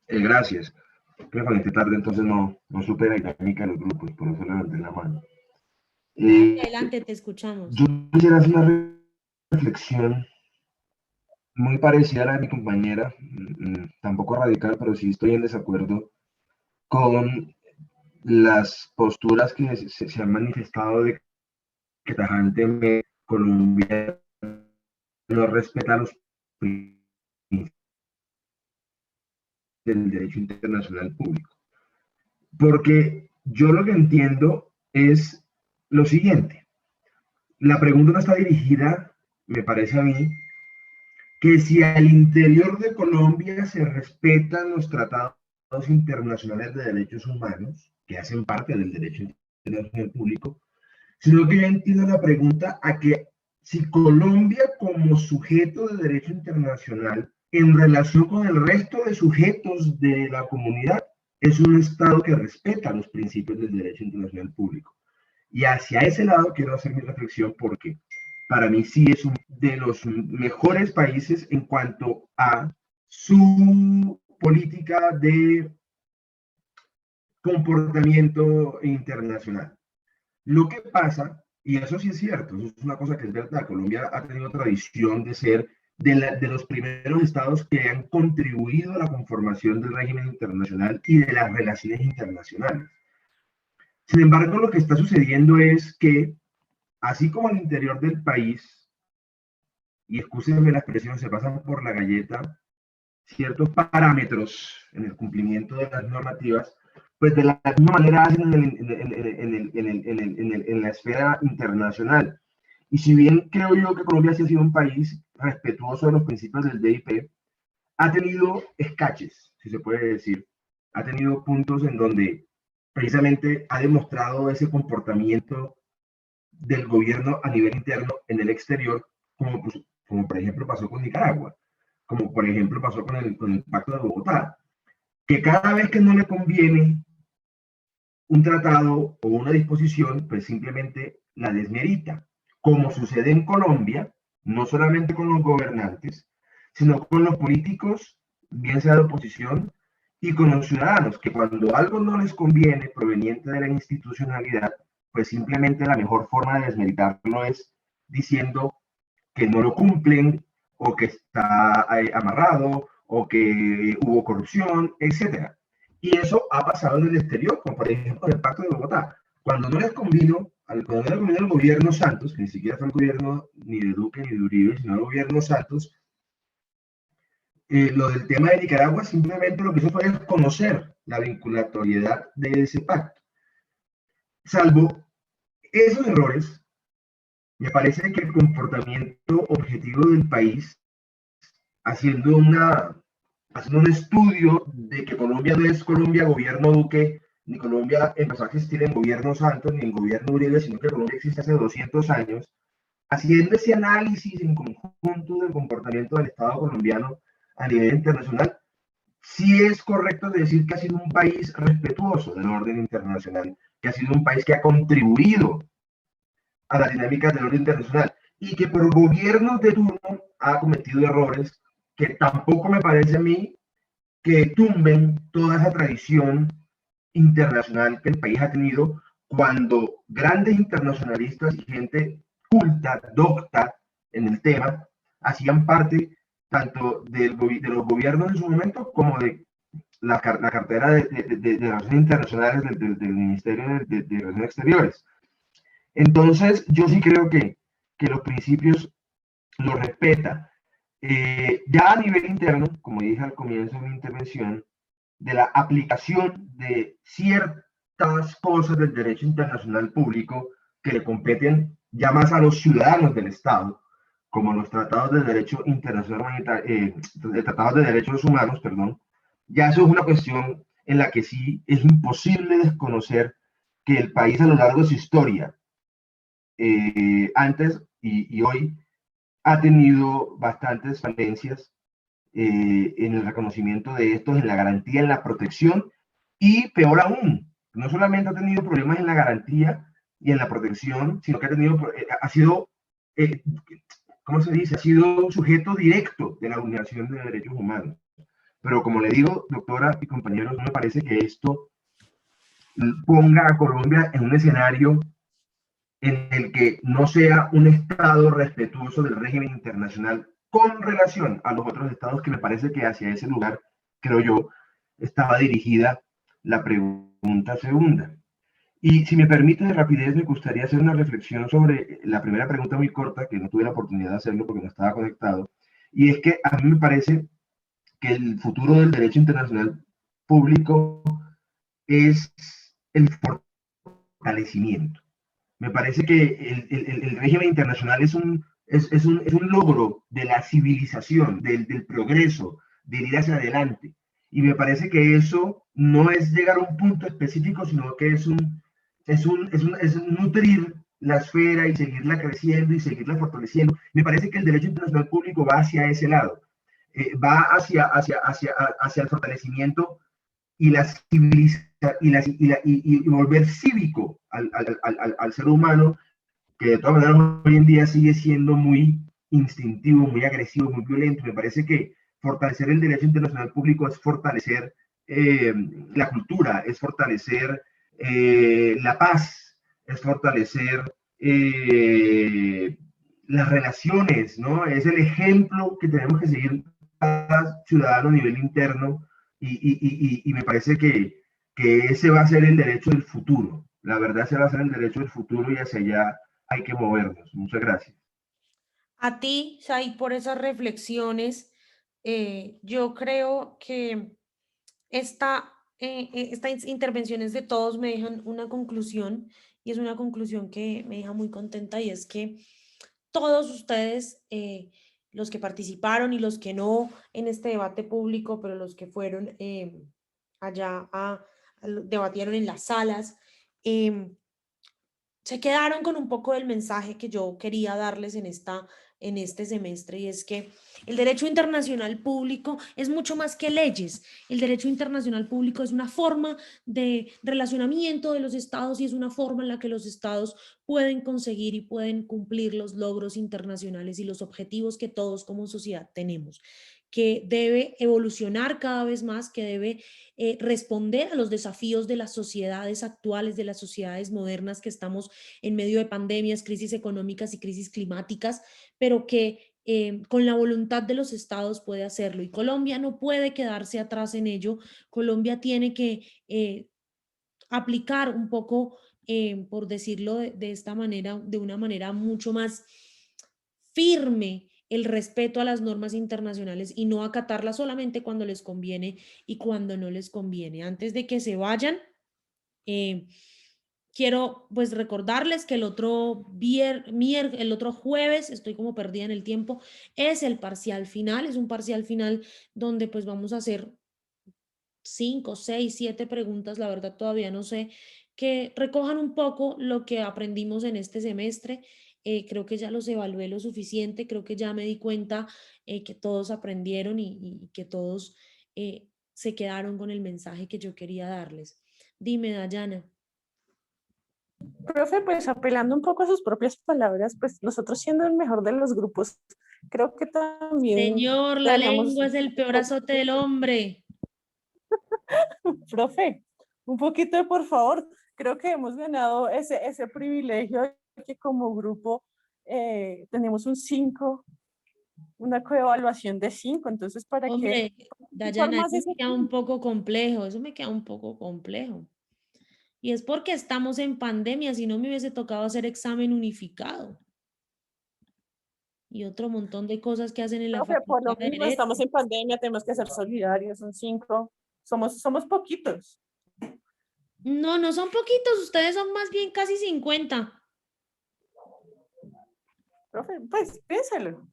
Gracias. Creo que conecté tarde, entonces no supe la dinámica de los grupos, por eso levanté la mano.
Adelante, te escuchamos.
Yo quisiera hacer una reflexión muy parecida a la de mi compañera, tampoco radical, pero sí estoy en desacuerdo con las posturas que se han manifestado de que tajantemente Colombia no respeta los principios del derecho internacional público. Porque yo lo que entiendo es lo siguiente. La pregunta no está dirigida, me parece a mí, que si al interior de Colombia se respetan los tratados internacionales de derechos humanos, que hacen parte del derecho internacional público, sino que yo entiendo la pregunta a que si Colombia como sujeto de derecho internacional, en relación con el resto de sujetos de la comunidad, es un Estado que respeta los principios del derecho internacional público. Y hacia ese lado quiero hacer mi reflexión porque para mí sí es uno de los mejores países en cuanto a su política de comportamiento internacional. Lo que pasa, y eso sí es cierto, eso es una cosa que es verdad, Colombia ha tenido tradición de ser de los primeros estados que han contribuido a la conformación del régimen internacional y de las relaciones internacionales. Sin embargo, lo que está sucediendo es que, así como al interior del país, y excúsenme la expresión, se pasan por la galleta ciertos parámetros en el cumplimiento de las normativas, pues de la misma manera hacen en la esfera internacional. Y si bien creo yo que Colombia sí ha sido un país respetuoso de los principios del DIP, ha tenido escaches, si se puede decir, ha tenido puntos en donde precisamente ha demostrado ese comportamiento del gobierno a nivel interno en el exterior, como por ejemplo pasó con Nicaragua, como por ejemplo pasó con el Pacto de Bogotá, que cada vez que no le conviene un tratado o una disposición, pues simplemente la desmerita, como sucede en Colombia, no solamente con los gobernantes, sino con los políticos, bien sea de oposición, y con los ciudadanos, que cuando algo no les conviene proveniente de la institucionalidad, pues simplemente la mejor forma de desmeritarlo es diciendo que no lo cumplen, o que está amarrado, o que hubo corrupción, etc. Y eso ha pasado en el exterior, como por ejemplo el Pacto de Bogotá. Cuando no les convino al gobierno Santos, que ni siquiera fue el gobierno ni de Duque ni de Uribe, sino el gobierno Santos, lo del tema de Nicaragua simplemente lo que hizo fue desconocer la vinculatoriedad de ese pacto. Salvo esos errores, me parece que el comportamiento objetivo del país, haciendo un estudio de que Colombia no es Colombia gobierno Duque, ni Colombia empezó a existir en gobierno Santos, ni en gobierno Uribe, sino que Colombia existe hace 200 años, haciendo ese análisis en conjunto del comportamiento del Estado colombiano a nivel internacional, sí es correcto decir que ha sido un país respetuoso del orden internacional, que ha sido un país que ha contribuido a las dinámicas del orden internacional y que por gobiernos de turno ha cometido errores que tampoco me parece a mí que tumben toda esa tradición internacional que el país ha tenido cuando grandes internacionalistas y gente culta, docta en el tema, hacían parte tanto de los gobiernos en su momento como de la cartera de Relaciones Internacionales del Ministerio de Relaciones Exteriores. Entonces, yo sí creo que los principios los respeta. Ya a nivel interno, como dije al comienzo de mi intervención, de la aplicación de ciertas cosas del derecho internacional público que le competen ya más a los ciudadanos del Estado, como los tratados de derecho internacional, tratados de derechos humanos, perdón, ya eso es una cuestión en la que sí es imposible desconocer que el país a lo largo de su historia, antes y hoy, ha tenido bastantes falencias en el reconocimiento de estos, en la garantía, en la protección, y peor aún, no solamente ha tenido problemas en la garantía y en la protección, sino que ha sido, ¿cómo se dice? Ha sido sujeto directo de la vulneración de derechos humanos. Pero como le digo, doctora y compañeros, no me parece que esto ponga a Colombia en un escenario en el que no sea un Estado respetuoso del régimen internacional con relación a los otros estados, que me parece que hacia ese lugar, creo yo, estaba dirigida la pregunta segunda. Y si me permite de rapidez, me gustaría hacer una reflexión sobre la primera pregunta muy corta, que no tuve la oportunidad de hacerlo porque no estaba conectado, y es que a mí me parece que el futuro del derecho internacional público es el fortalecimiento. Me parece que el régimen internacional es un logro de la civilización, del progreso, del ir hacia adelante. Y me parece que eso no es llegar a un punto específico, sino que es nutrir la esfera y seguirla creciendo y seguirla fortaleciendo. Me parece que el derecho internacional público va hacia ese lado, va hacia el fortalecimiento y la civilización y volver cívico al ser humano, que de todas maneras hoy en día sigue siendo muy instintivo, muy agresivo, muy violento. Me parece que fortalecer el derecho internacional público es fortalecer la cultura, es fortalecer la paz, es fortalecer las relaciones, ¿no? Es el ejemplo que tenemos que seguir cada ciudadano a nivel interno, y me parece que ese va a ser el derecho del futuro. La verdad, ese va a ser el derecho del futuro y hacia allá hay que movernos. Muchas gracias.
A ti, Said, por esas reflexiones. Yo creo que estas intervenciones de todos me dejan una conclusión, y es una conclusión que me deja muy contenta, y es que todos ustedes, los que participaron y los que no en este debate público, pero los que fueron allá debatieron en las salas, se quedaron con un poco del mensaje que yo quería darles en este semestre, y es que el derecho internacional público es mucho más que leyes. El derecho internacional público es una forma de relacionamiento de los estados, y es una forma en la que los estados pueden conseguir y pueden cumplir los logros internacionales y los objetivos que todos como sociedad tenemos, que debe evolucionar cada vez más, que debe responder a los desafíos de las sociedades actuales, de las sociedades modernas, que estamos en medio de pandemias, crisis económicas y crisis climáticas, pero que con la voluntad de los estados puede hacerlo. Y Colombia no puede quedarse atrás en ello. Colombia tiene que aplicar un poco, por decirlo de esta manera, de una manera mucho más firme, el respeto a las normas internacionales, y no acatarlas solamente cuando les conviene y cuando no les conviene. Antes de que se vayan, quiero pues recordarles que el otro jueves, estoy como perdida en el tiempo, es el parcial final. Es un parcial final donde pues vamos a hacer 5, 6, 7 preguntas, la verdad todavía no sé, que recojan un poco lo que aprendimos en este semestre. Creo que ya los evalué lo suficiente, creo que ya me di cuenta que todos aprendieron y que todos se quedaron con el mensaje que yo quería darles. Dime, Dayana.
Profe, pues apelando un poco a sus propias palabras, pues nosotros siendo el mejor de los grupos, creo que también
Señor, la
deberíamos...
lengua es el peor azote del hombre.
Profe, Un poquito de por favor. Creo que hemos ganado ese privilegio de que como grupo tenemos un 5, una coevaluación de 5. Entonces, ¿para qué?
Hombre,
Participar
Dayana,
más
eso
ese
me queda un poco complejo, eso me queda un poco complejo. Y es porque estamos en pandemia, si no me hubiese tocado hacer examen unificado. Y otro montón de cosas que hacen en la
Profe, por lo
Facultad de
mismo,
Derecho.
estamos en pandemia, tenemos que ser solidarios, son 5. Somos poquitos.
No, no son poquitos, ustedes son más bien casi 50.
Profe, pues piénsalo.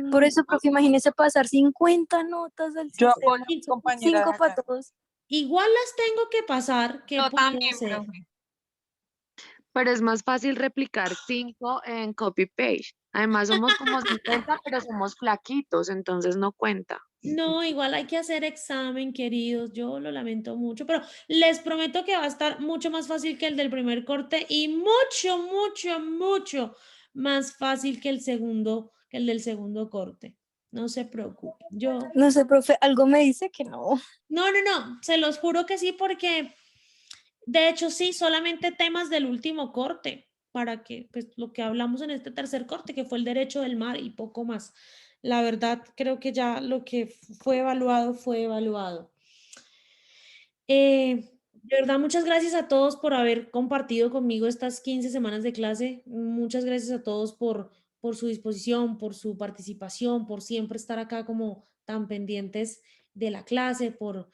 Por eso, profe, imagínese pasar 50 notas al
Yo
sistema.
apoyo a mis
Son
compañeras
5 para
acá.
todos.
Igual las tengo que pasar, ¿qué
Yo
puedo
también,
hacer?
profe.
Pero es más fácil replicar 5 en copy-paste. Además, somos como 50, pero somos flaquitos, entonces no cuenta.
No, igual hay que hacer examen, queridos. Yo lo lamento mucho, pero les prometo que va a estar mucho más fácil que el del primer corte y mucho, mucho, mucho más fácil que el del segundo corte. No se preocupen.
No sé, profe, algo me dice que no.
No, se los juro que sí, porque de hecho sí, solamente temas del último corte, para que, pues lo que hablamos en este tercer corte, que fue el derecho del mar y poco más. La verdad, creo que ya lo que fue evaluado, fue evaluado. De verdad, muchas gracias a todos por haber compartido conmigo estas 15 semanas de clase. Muchas gracias a todos por su disposición, por su participación, por siempre estar acá como tan pendientes de la clase, por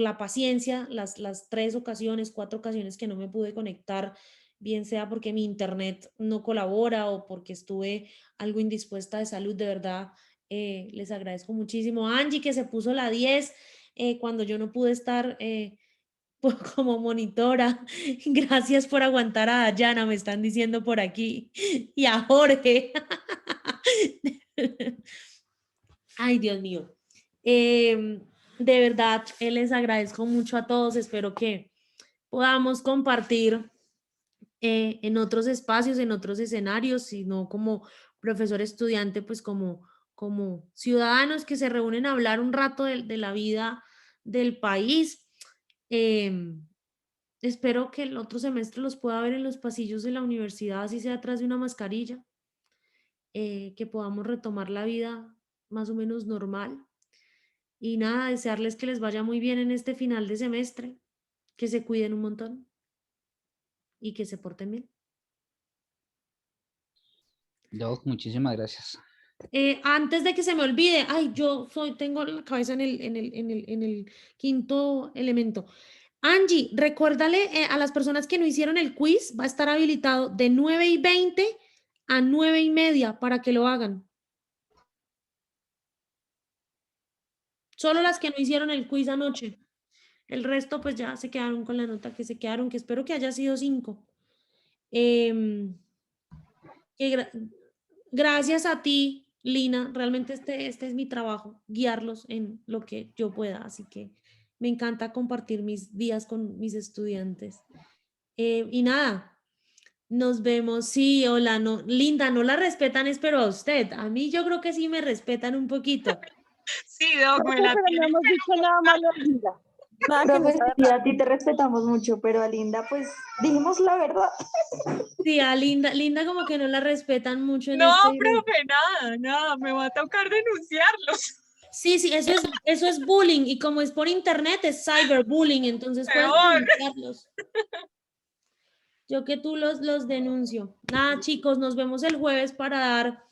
la paciencia, las 3 ocasiones, 4 ocasiones que no me pude conectar, bien sea porque mi internet no colabora o porque estuve algo indispuesta de salud, de verdad, les agradezco muchísimo. Angie, que se puso la 10 cuando yo no pude estar como monitora. Gracias por aguantar a Dayana, me están diciendo por aquí. Y a Jorge. Ay, Dios mío. De verdad, les agradezco mucho a todos. Espero que podamos compartir en otros espacios, en otros escenarios, sino como profesor estudiante, pues como ciudadanos que se reúnen a hablar un rato de la vida del país. Espero que el otro semestre los pueda ver en los pasillos de la universidad, así sea atrás de una mascarilla, que podamos retomar la vida más o menos normal. Y nada, desearles que les vaya muy bien en este final de semestre, que se cuiden un montón y que se porten bien.
Doc, muchísimas gracias.
Antes de que se me olvide, ay, tengo la cabeza en el quinto elemento. Angie, recuérdale a las personas que no hicieron el quiz, va a estar habilitado de 9:20 a 9:30 para que lo hagan. Solo las que no hicieron el quiz anoche. El resto pues ya se quedaron con la nota que se quedaron, que espero que haya sido 5. Gracias a ti, Lina. Realmente este es mi trabajo, guiarlos en lo que yo pueda. Así que me encanta compartir mis días con mis estudiantes. Y nada, nos vemos. Sí, hola, no, Linda, no la respetan, espero a usted. A mí yo creo que sí me respetan un poquito.
Sí, Doc, me la
Pero
tiene.
no hemos dicho nada malo de Linda. Nada que no
Profe,
sabe
sí,
nada.
a ti te respetamos mucho, pero a Linda, pues, dijimos la verdad.
Sí, a Linda como que no la respetan mucho en
No,
este grupo.
profe, nada, me va a tocar denunciarlos.
Sí, eso es bullying y como es por internet es cyberbullying, entonces puedes
Peor.
denunciarlos. Yo que tú los denuncio. Nada, chicos, nos vemos el jueves para dar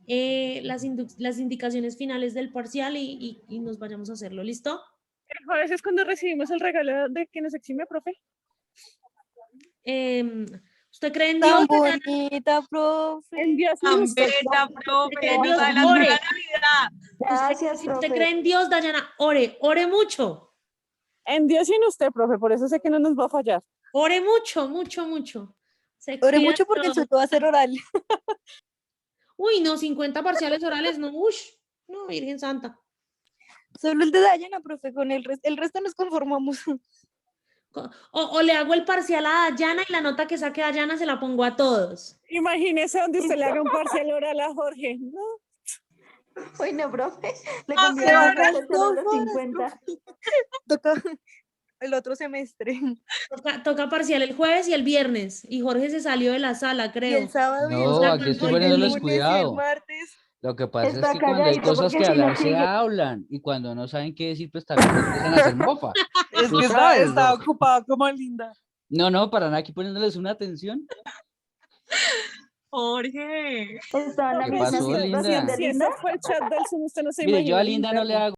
las indicaciones finales del parcial y nos vayamos a hacerlo. ¿Listo?
El jueves es cuando recibimos el regalo de que nos exime, profe.
¿Usted cree en
Tan
Dios? Dayana?
bonita, profe.
En Dios y
Tan
usted.
bella, profe,
cree en
nos
Dios?
adelantó la
Ore.
Navidad.
Gracias,
Si usted
profe.
cree en Dios, Dayana, ore mucho.
En Dios y en usted, profe, por eso sé que no nos va a fallar.
Ore mucho, mucho, mucho. Se
Oré
cuidan
mucho porque el
todos.
suyo va a ser oral.
Uy, no, 50 parciales orales, no, no, Virgen Santa.
Solo el de Dayana, profe, con el resto nos conformamos.
O le hago el parcial a Dayana y la nota que saque Dayana se la pongo a todos.
Imagínese donde usted le haga un parcial oral a Jorge, ¿no?
Bueno, profe, le
Ah,
cambiamos
ahora
la fecha de los 50.
Toca el otro semestre.
Toca parcial el jueves y el viernes. Y Jorge se salió de la sala,
Y
creo.
el sábado y el
No, aquí estoy
domingo y el
poniéndoles
lunes y el
cuidado.
martes.
Lo que pasa es
Está
que cuando hay
calladito,
cosas
porque
que
si no
hablar se
sigue.
hablan. Y cuando no saben qué decir, pues también empiezan a hacer mofa.
Es
Tú
que
sabes,
está
Rosa.
ocupado como Linda.
No, para nada, aquí poniéndoles una atención.
Jorge.
Estaba en la
¿Qué
misma
pasó,
situación
Linda?
de
Si ese
Linda.
fue el chat del Zoom, usted no se
Mire, yo
imagina
a
el
Linda no le
interno.
hago